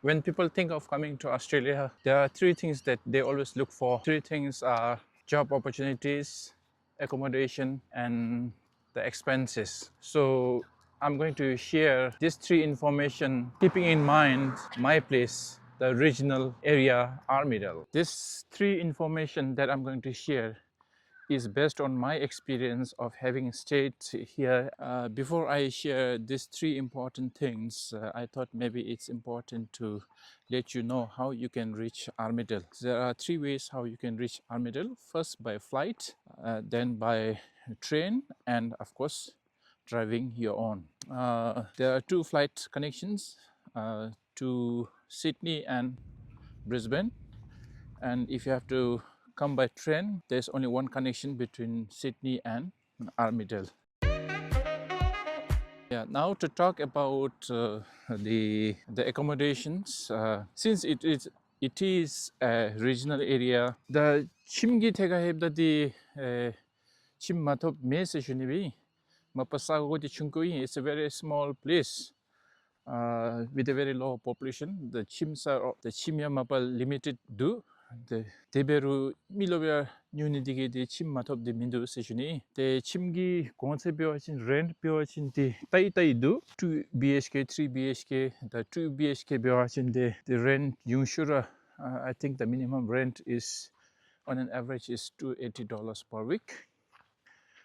When people think of coming to Australia, there are three things that they always look for. Three things are job opportunities, accommodation, and the expenses. So I'm going to share these three information, keeping in mind my place, the regional area, Armidale. These three information that I'm going to share is based on my experience of having stayed here. Before I share these three important things, I thought maybe it's important to let you know how you can reach Armidale. There are three ways how you can reach Armidale. First by flight, then by train, and of course driving your own. There are two flight connections to Sydney and Brisbane, and if you have to come by train, there's only one connection between Sydney and Armidale. Yeah, now to talk about the accommodations, since it is a regional area, the chimgi thega hebda di chim matop mese shunibi mapasago di chunkui. It's a very small place with a very low population. The chims are the chimya mapa limited do. The 대배로 밀로베 뉴니디게 데 침마톱 데 민도 세슈니 데 침기 공세 배워진 렌트 배워진 데 따이따이도 2 BHK 3 BHK the 2 BHK 배워진 데 the rent 융슈라 I think the minimum rent is on an average is $280 per week.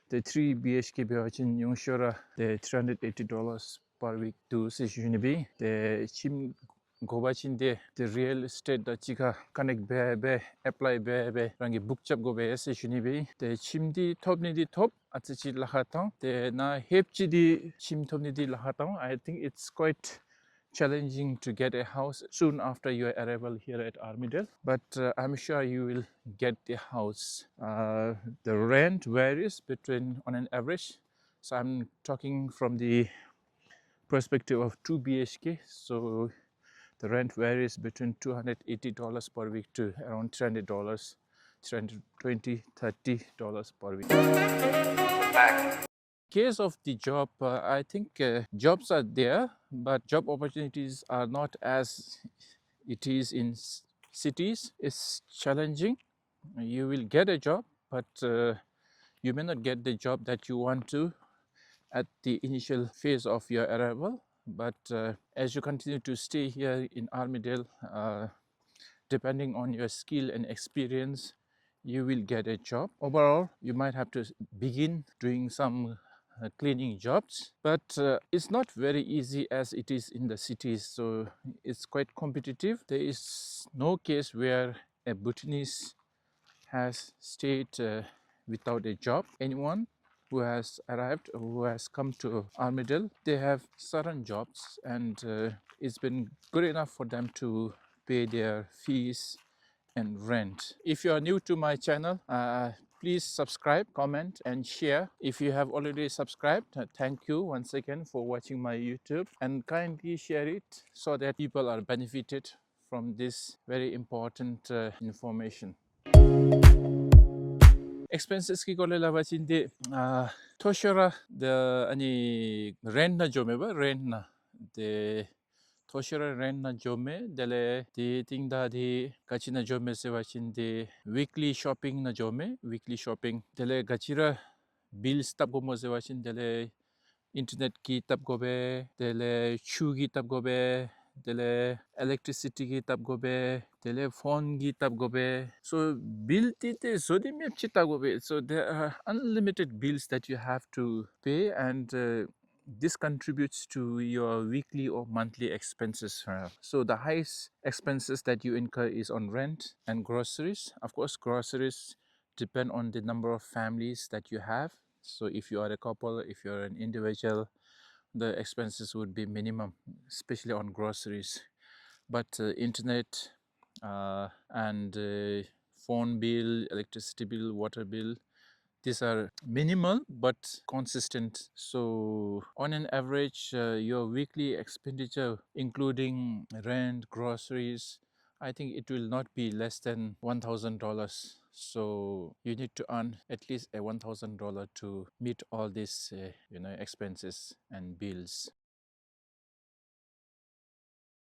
The 3 BHK 배워진 융슈라 the $380 per week to 세슈니 the 침 고바친데 the real estate da chiga connect be apply be rangi bookchap go be se shunibi the chimdi topni di top atchi lahatang the na hepchi di chim topni di lahatang. I think it's quite challenging to get a house soon after your arrival here at Armidale, but I'm sure you will get the house. The rent varies between on an average, so I'm talking from the perspective of 2 BHK. So the rent varies between $280 per week to around $300, $320, $30 per week. Case of the job, I think jobs are there, but job opportunities are not as it is in cities. It's challenging. You will get a job, but you may not get the job that you want to at the initial phase of your arrival. But as you continue to stay here in Armidale, depending on your skill and experience, you will get a job. Overall, you might have to begin doing some cleaning jobs, but it's not very easy as it is in the cities, so it's quite competitive. There is no case where a Bhutanese has stayed without a job. Anyone who has arrived or who has come to Armidale, they have certain jobs, and it's been good enough for them to pay their fees and rent. If you are new to my channel, please subscribe, comment, and share. If you have already subscribed, thank you once again for watching my YouTube, and kindly share it so that people are benefited from this very important information. Expenses ki kole lava chinde toshora the ani rent na jome ba rent na the toshora rent na jome dele the thing da the gachina jome se wa chinde weekly shopping na jome weekly shopping dele gachira bills tab go mo se wa chin dele internet ki tab go be dele chu ki tab go be dele electricity ki tab go be dele phone ki tab go be. So bill tite so di mep chi tab go be. So there are unlimited bills that you have to pay, and this contributes to your weekly or monthly expenses. So the highest expenses that you incur is on rent and groceries. Of course, groceries depend on the number of families that you have. So if you are a couple, if you're an individual, the expenses would be minimum, especially on groceries. But internet and phone bill, electricity bill, water bill, these are minimal but consistent. So on an average, your weekly expenditure, including rent, groceries, I think it will not be less than $1,000. So you need to earn at least a $1,000 to meet all these expenses and bills.